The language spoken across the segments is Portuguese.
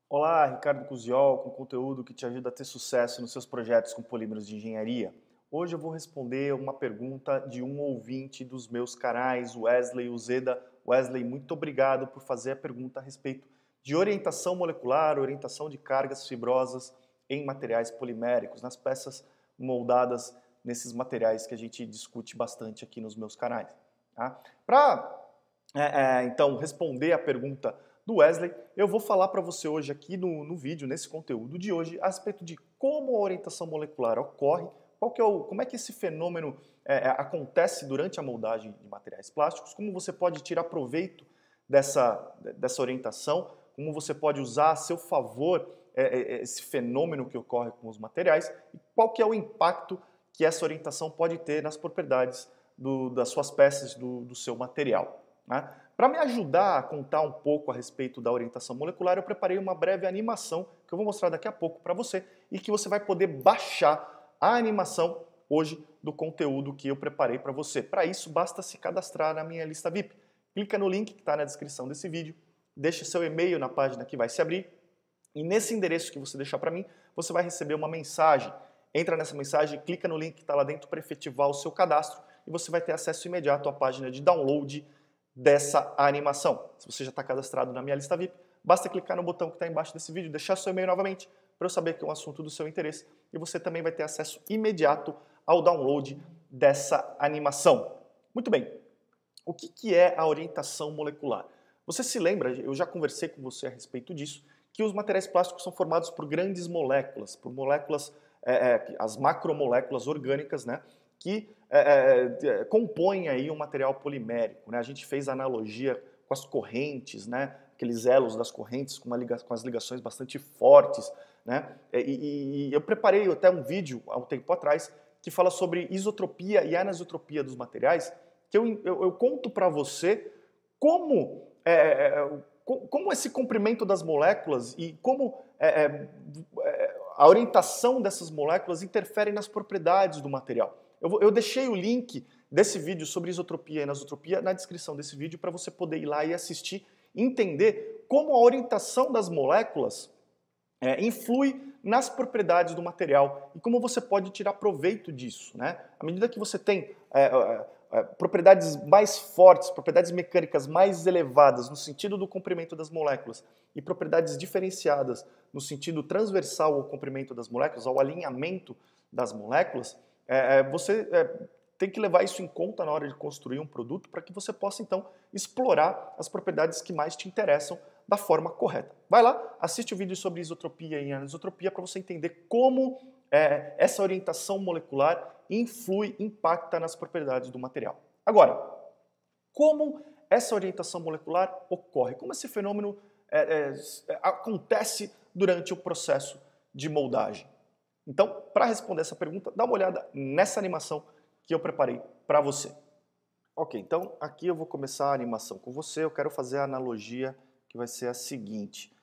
Olá, Ricardo Cusiol, com conteúdo que te ajuda a ter sucesso nos seus projetos com polímeros de engenharia. Hoje eu vou responder uma pergunta de um ouvinte dos meus canais, Wesley Uzeda. Wesley, muito obrigado por fazer a pergunta a respeito de orientação molecular, orientação de cargas fibrosas em materiais poliméricos, nas peças moldadas nesses materiais que a gente discute bastante aqui nos meus canais. Tá? Para então responder a pergunta do Wesley, eu vou falar para você hoje aqui no vídeo, nesse conteúdo de hoje, a respeito de como a orientação molecular ocorre, como é que esse fenômeno acontece durante a moldagem de materiais plásticos, como você pode tirar proveito dessa orientação, como você pode usar a seu favor esse fenômeno que ocorre com os materiais e qual que é o impacto que essa orientação pode ter nas propriedades das suas peças, do seu material. Né? Para me ajudar a contar um pouco a respeito da orientação molecular, eu preparei uma breve animação que eu vou mostrar daqui a pouco para você e que você vai poder baixar a animação hoje do conteúdo que eu preparei para você. Para isso, basta se cadastrar na minha lista VIP. Clica no link que está na descrição desse vídeo, deixa seu e-mail na página que vai se abrir e nesse endereço que você deixar para mim, você vai receber uma mensagem. Entra nessa mensagem, clica no link que está lá dentro para efetivar o seu cadastro e você vai ter acesso imediato à página de download dessa animação. Se você já está cadastrado na minha lista VIP, basta clicar no botão que está embaixo desse vídeo, deixar seu e-mail novamente para eu saber que é um assunto do seu interesse e você também vai ter acesso imediato ao download dessa animação. Muito bem, o que é a orientação molecular? Você se lembra, eu já conversei com você a respeito disso, que os materiais plásticos são formados por grandes moléculas, por moléculas, as macromoléculas orgânicas, né, que compõem aí um material polimérico. Né? A gente fez a analogia com as correntes, né? Aqueles elos das correntes com as ligações bastante fortes. Né? E eu preparei até um vídeo há um tempo atrás que fala sobre isotropia e anisotropia dos materiais, que eu conto para você como, como esse comprimento das moléculas e como a orientação dessas moléculas interfere nas propriedades do material. Eu deixei o link desse vídeo sobre isotropia e anisotropia na descrição desse vídeo para você poder ir lá e assistir e entender como a orientação das moléculas influi nas propriedades do material e como você pode tirar proveito disso. Né? À medida que você tem propriedades mais fortes, propriedades mecânicas mais elevadas no sentido do comprimento das moléculas e propriedades diferenciadas no sentido transversal ao comprimento das moléculas, ao alinhamento das moléculas, você tem que levar isso em conta na hora de construir um produto para que você possa, então, explorar as propriedades que mais te interessam da forma correta. Vai lá, assiste o vídeo sobre isotropia e anisotropia para você entender como essa orientação molecular influi, impacta nas propriedades do material. Agora, como essa orientação molecular ocorre? Como esse fenômeno acontece durante o processo de moldagem? Então, para responder essa pergunta, dá uma olhada nessa animação que eu preparei para você. Ok, então aqui eu vou começar a animação com você. Eu quero fazer a analogia que vai ser a seguinte.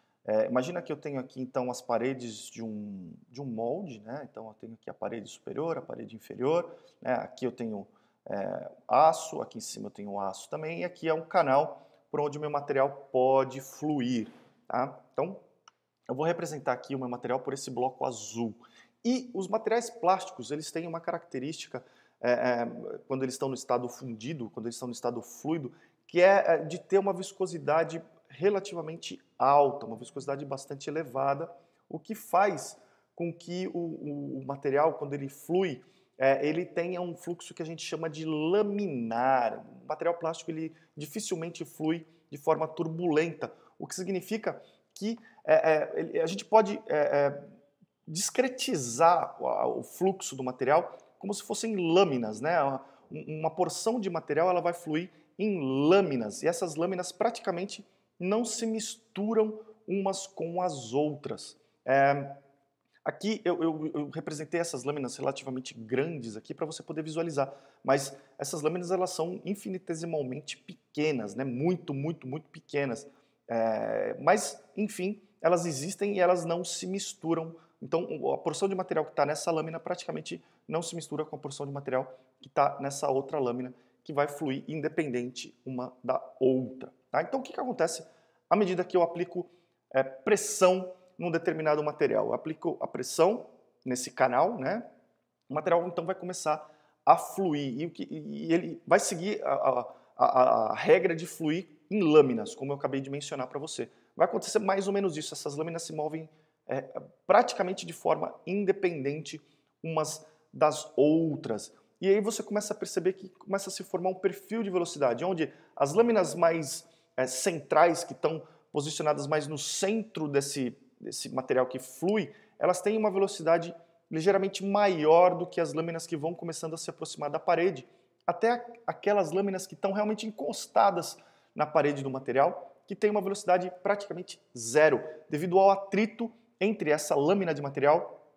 Imagina que eu tenho aqui então as paredes de um molde, né? Então eu tenho aqui a parede superior, a parede inferior, né? Aqui eu tenho aço, aqui em cima eu tenho aço também, e aqui é um canal por onde o meu material pode fluir. Tá? Então eu vou representar aqui o meu material por esse bloco azul. E os materiais plásticos, eles têm uma característica, quando eles estão no estado fundido, quando eles estão no estado fluido, que é de ter uma viscosidade relativamente alta, uma viscosidade bastante elevada, o que faz com que o material, quando ele flui, ele tenha um fluxo que a gente chama de laminar. O material plástico ele dificilmente flui de forma turbulenta, o que significa que a gente pode discretizar o fluxo do material como se fossem lâminas, né? Uma porção de material ela vai fluir em lâminas e essas lâminas praticamente não se misturam umas com as outras. Aqui eu representei essas lâminas relativamente grandes aqui para você poder visualizar, mas essas lâminas elas são infinitesimalmente pequenas, né? Muito, muito, muito pequenas. Mas, enfim, elas existem e elas não se misturam. Então, a porção de material que está nessa lâmina praticamente não se mistura com a porção de material que está nessa outra lâmina, que vai fluir independente uma da outra. Tá? Então, o que acontece à medida que eu aplico pressão num determinado material. Eu aplico a pressão nesse canal, né? O material então vai começar a fluir e ele vai seguir a regra de fluir em lâminas, como eu acabei de mencionar para você. Vai acontecer mais ou menos isso, essas lâminas se movem praticamente de forma independente umas das outras. E aí você começa a perceber que começa a se formar um perfil de velocidade, onde as lâminas mais centrais, que estão posicionadas mais no centro desse material que flui, elas têm uma velocidade ligeiramente maior do que as lâminas que vão começando a se aproximar da parede, até aquelas lâminas que estão realmente encostadas na parede do material, que tem uma velocidade praticamente zero, devido ao atrito entre essa lâmina de material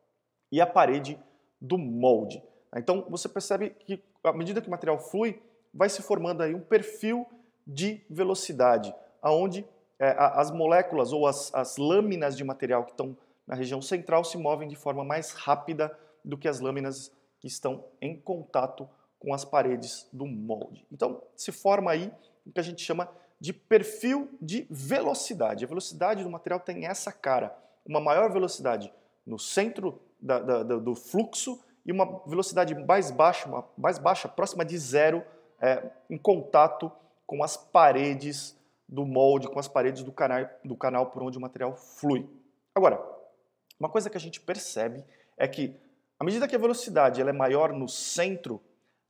e a parede do molde. Então você percebe que à medida que o material flui, vai se formando aí um perfil de velocidade, onde as moléculas ou as lâminas de material que estão na região central se movem de forma mais rápida do que as lâminas que estão em contato com as paredes do molde. Então se forma aí o que a gente chama de perfil de velocidade. A velocidade do material tem essa cara, uma maior velocidade no centro do fluxo e uma velocidade mais baixa, próxima de zero, em contato com as paredes do molde, com as paredes do canal por onde o material flui. Agora, uma coisa que a gente percebe é que, à medida que a velocidade ela é maior no centro,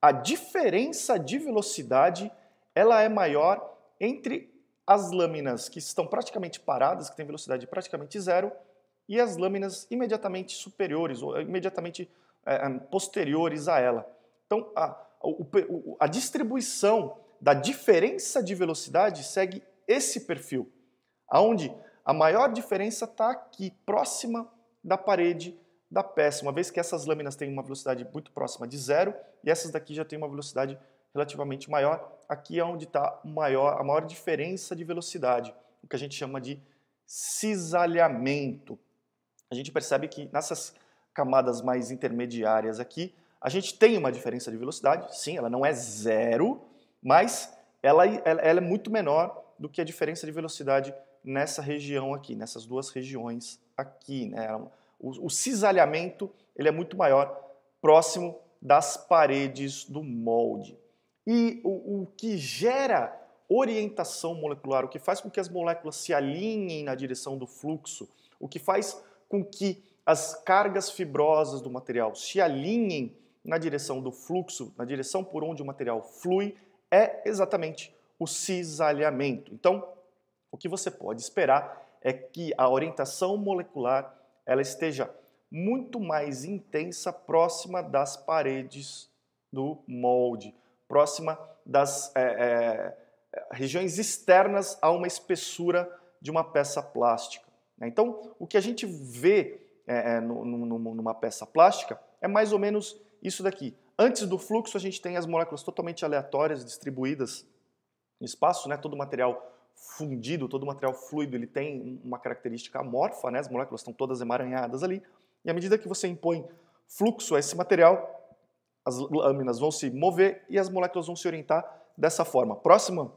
a diferença de velocidade ela é maior entre as lâminas que estão praticamente paradas, que têm velocidade praticamente zero, e as lâminas imediatamente superiores ou imediatamente posteriores a ela. Então, a distribuição da diferença de velocidade segue esse perfil, onde a maior diferença está aqui, próxima da parede da peça, uma vez que essas lâminas têm uma velocidade muito próxima de zero e essas daqui já têm uma velocidade relativamente maior. Aqui é onde está a maior diferença de velocidade, o que a gente chama de cisalhamento. A gente percebe que nessas camadas mais intermediárias aqui, a gente tem uma diferença de velocidade, sim, ela não é zero, mas ela é muito menor do que a diferença de velocidade nessa região aqui, nessas duas regiões aqui, né? O cisalhamento ele é muito maior próximo das paredes do molde. E o que gera orientação molecular, o que faz com que as moléculas se alinhem na direção do fluxo, o que faz com que as cargas fibrosas do material se alinhem na direção do fluxo, na direção por onde o material flui, é exatamente o cisalhamento. Então, o que você pode esperar é que a orientação molecular ela esteja muito mais intensa próxima das paredes do molde, próxima das regiões externas a uma espessura de uma peça plástica. Então, o que a gente vê numa peça plástica é mais ou menos isso daqui. Antes do fluxo, a gente tem as moléculas totalmente aleatórias, distribuídas no espaço, né? Todo material fundido, todo material fluido, ele tem uma característica amorfa, né? As moléculas estão todas emaranhadas ali, e à medida que você impõe fluxo a esse material, as lâminas vão se mover e as moléculas vão se orientar dessa forma. Próxima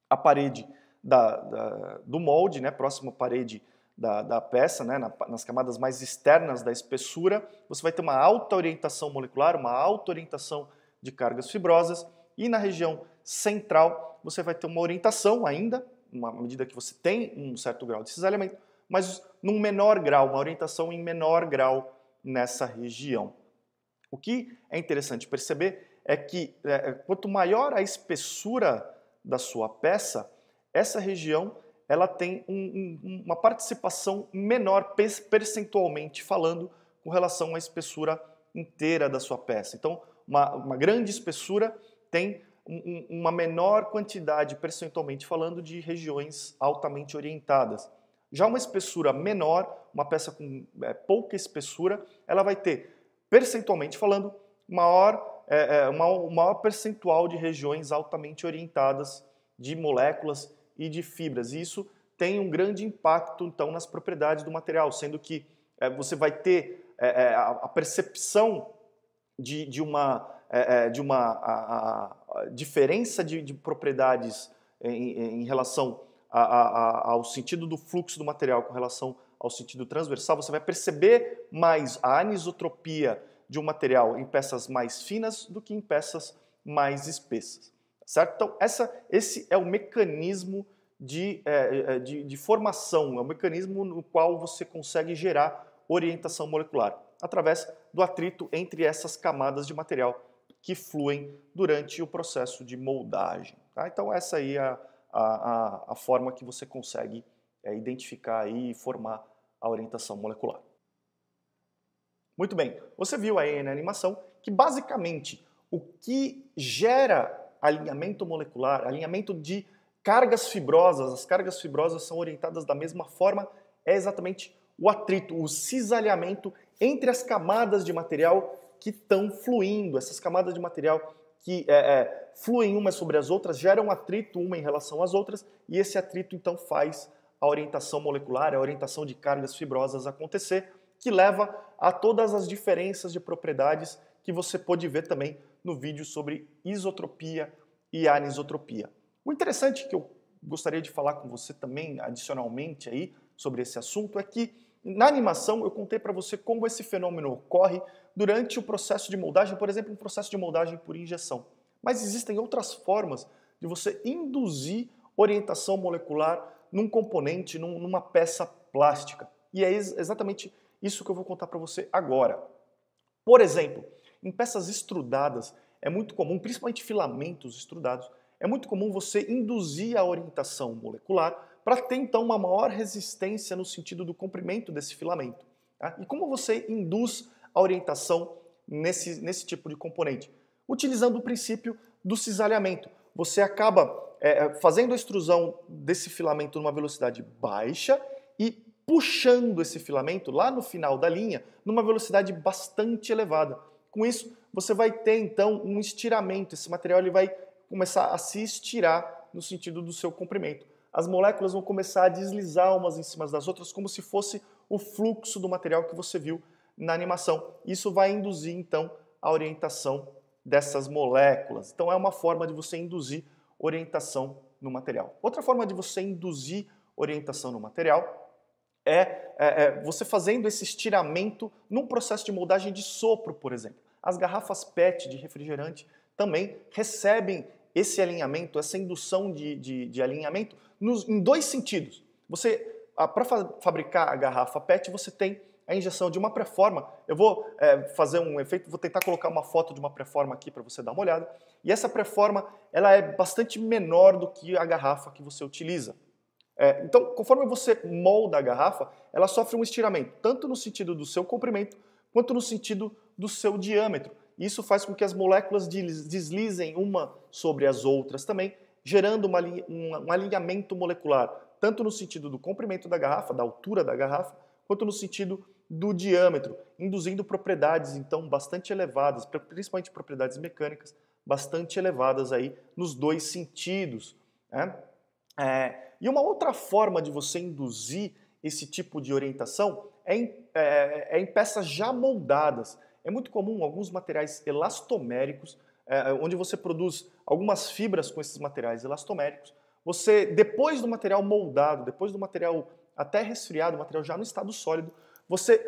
à parede do molde, né? Próxima à parede da peça, né? Nas camadas mais externas da espessura, você vai ter uma alta orientação molecular, uma alta orientação de cargas fibrosas, e na região central você vai ter uma orientação ainda, à medida que você tem um certo grau de cisalhamento, mas num menor grau, uma orientação em menor grau nessa região. O que é interessante perceber é que quanto maior a espessura da sua peça, essa região ela tem uma participação menor percentualmente falando com relação à espessura inteira da sua peça. Então, uma grande espessura tem uma menor quantidade, percentualmente falando, de regiões altamente orientadas. Já uma espessura menor, uma peça com pouca espessura, ela vai ter, percentualmente falando, um maior percentual de regiões altamente orientadas de moléculas e de fibras. E isso tem um grande impacto, então, nas propriedades do material, sendo que você vai ter a percepção de uma diferença de propriedades em relação ao sentido do fluxo do material com relação ao sentido transversal, você vai perceber mais a anisotropia de um material em peças mais finas do que em peças mais espessas, certo? Então, esse é o mecanismo de formação, é o mecanismo no qual você consegue gerar orientação molecular, através do atrito entre essas camadas de material que fluem durante o processo de moldagem. Tá? Então essa aí é a forma que você consegue identificar e formar a orientação molecular. Muito bem, você viu aí na animação que basicamente o que gera alinhamento molecular, alinhamento de cargas fibrosas, as cargas fibrosas são orientadas da mesma forma, é exatamente o atrito, o cisalhamento entre as camadas de material que estão fluindo, essas camadas de material que fluem umas sobre as outras, geram atrito uma em relação às outras, e esse atrito então faz a orientação molecular, a orientação de cargas fibrosas acontecer, que leva a todas as diferenças de propriedades que você pode ver também no vídeo sobre isotropia e anisotropia. O interessante que eu gostaria de falar com você também, adicionalmente aí, sobre esse assunto, é que na animação eu contei para você como esse fenômeno ocorre durante o processo de moldagem, por exemplo, um processo de moldagem por injeção. Mas existem outras formas de você induzir orientação molecular num componente, numa peça plástica. E é exatamente isso que eu vou contar para você agora. Por exemplo, em peças estrudadas, é muito comum, principalmente filamentos estrudados, é muito comum você induzir a orientação molecular para ter então uma maior resistência no sentido do comprimento desse filamento. Tá? E como você induz a orientação nesse tipo de componente? Utilizando o princípio do cisalhamento. Você acaba fazendo a extrusão desse filamento numa velocidade baixa e puxando esse filamento lá no final da linha numa velocidade bastante elevada. Com isso, você vai ter então um estiramento. Esse material ele vai começar a se estirar no sentido do seu comprimento. As moléculas vão começar a deslizar umas em cima das outras como se fosse o fluxo do material que você viu na animação. Isso vai induzir então a orientação dessas moléculas. Então é uma forma de você induzir orientação no material. Outra forma de você induzir orientação no material é você fazendo esse estiramento num processo de moldagem de sopro, por exemplo. As garrafas PET de refrigerante também recebem esse alinhamento, essa indução de alinhamento em dois sentidos. Para fabricar a garrafa PET, você tem a injeção de uma pré-forma. Eu vou fazer um efeito, vou tentar colocar uma foto de uma pré-forma aqui para você dar uma olhada. E essa pré-forma ela é bastante menor do que a garrafa que você utiliza. Então, conforme você molda a garrafa, ela sofre um estiramento, tanto no sentido do seu comprimento, quanto no sentido do seu diâmetro. Isso faz com que as moléculas deslizem uma sobre as outras também, gerando um alinhamento molecular, tanto no sentido do comprimento da garrafa, da altura da garrafa, quanto no sentido do diâmetro, induzindo propriedades então bastante elevadas, principalmente propriedades mecânicas, bastante elevadas aí nos dois sentidos. Né? E uma outra forma de você induzir esse tipo de orientação é em peças já moldadas. É muito comum alguns materiais elastoméricos, onde você produz algumas fibras com esses materiais elastoméricos. Você, depois do material moldado, depois do material até resfriado, o material já no estado sólido, você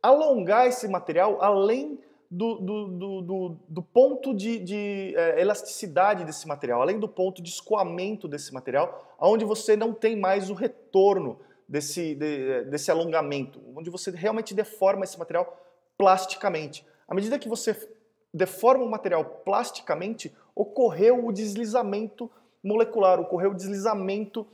alongar esse material além do ponto de elasticidade desse material, além do ponto de escoamento desse material, onde você não tem mais o retorno desse alongamento, onde você realmente deforma esse material plasticamente. À medida que você deforma o material plasticamente, ocorreu o deslizamento molecular, ocorreu o deslizamento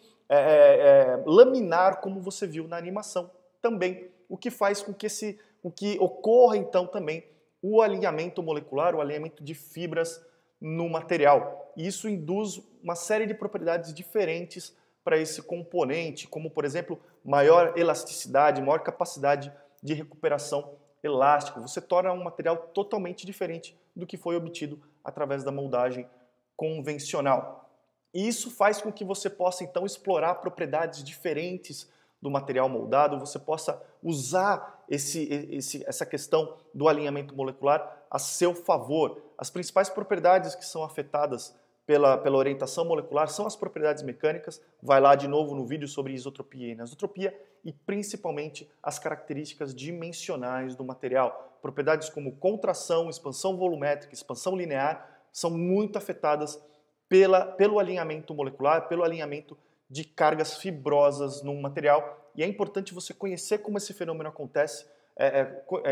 laminar, como você viu na animação também, o que faz com que ocorra então também o alinhamento molecular, o alinhamento de fibras no material. E isso induz uma série de propriedades diferentes para esse componente, como por exemplo, maior elasticidade, maior capacidade de recuperação elástica. Você torna um material totalmente diferente do que foi obtido através da moldagem convencional. E isso faz com que você possa então explorar propriedades diferentes do material moldado, você possa usar essa questão do alinhamento molecular a seu favor. As principais propriedades que são afetadas pela orientação molecular são as propriedades mecânicas. Vai lá de novo no vídeo sobre isotropia e anisotropia e principalmente as características dimensionais do material. Propriedades como contração, expansão volumétrica, expansão linear são muito afetadas pelo alinhamento molecular, pelo alinhamento de cargas fibrosas num material. E é importante você conhecer como esse fenômeno acontece,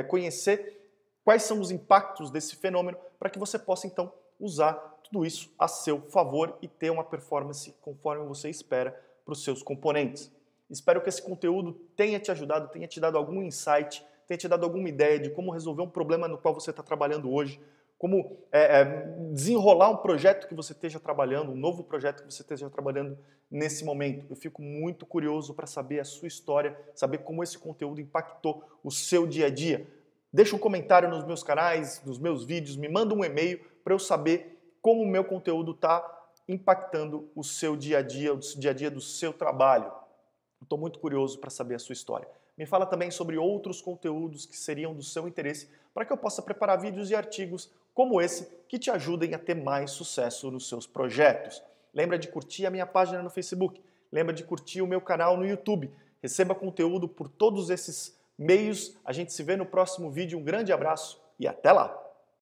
conhecer quais são os impactos desse fenômeno para que você possa então usar tudo isso a seu favor e ter uma performance conforme você espera para os seus componentes. Espero que esse conteúdo tenha te ajudado, tenha te dado algum insight, tenha te dado alguma ideia de como resolver um problema no qual você está trabalhando hoje, como desenrolar um projeto que você esteja trabalhando, um novo projeto que você esteja trabalhando nesse momento. Eu fico muito curioso para saber a sua história, saber como esse conteúdo impactou o seu dia a dia. Deixa um comentário nos meus canais, nos meus vídeos, me manda um e-mail para eu saber como o meu conteúdo está impactando o seu dia a dia, o dia a dia do seu trabalho. Estou muito curioso para saber a sua história. Me fala também sobre outros conteúdos que seriam do seu interesse para que eu possa preparar vídeos e artigos como esse que te ajudem a ter mais sucesso nos seus projetos. Lembra de curtir a minha página no Facebook, lembra de curtir o meu canal no YouTube. Receba conteúdo por todos esses meios. A gente se vê no próximo vídeo. Um grande abraço e até lá!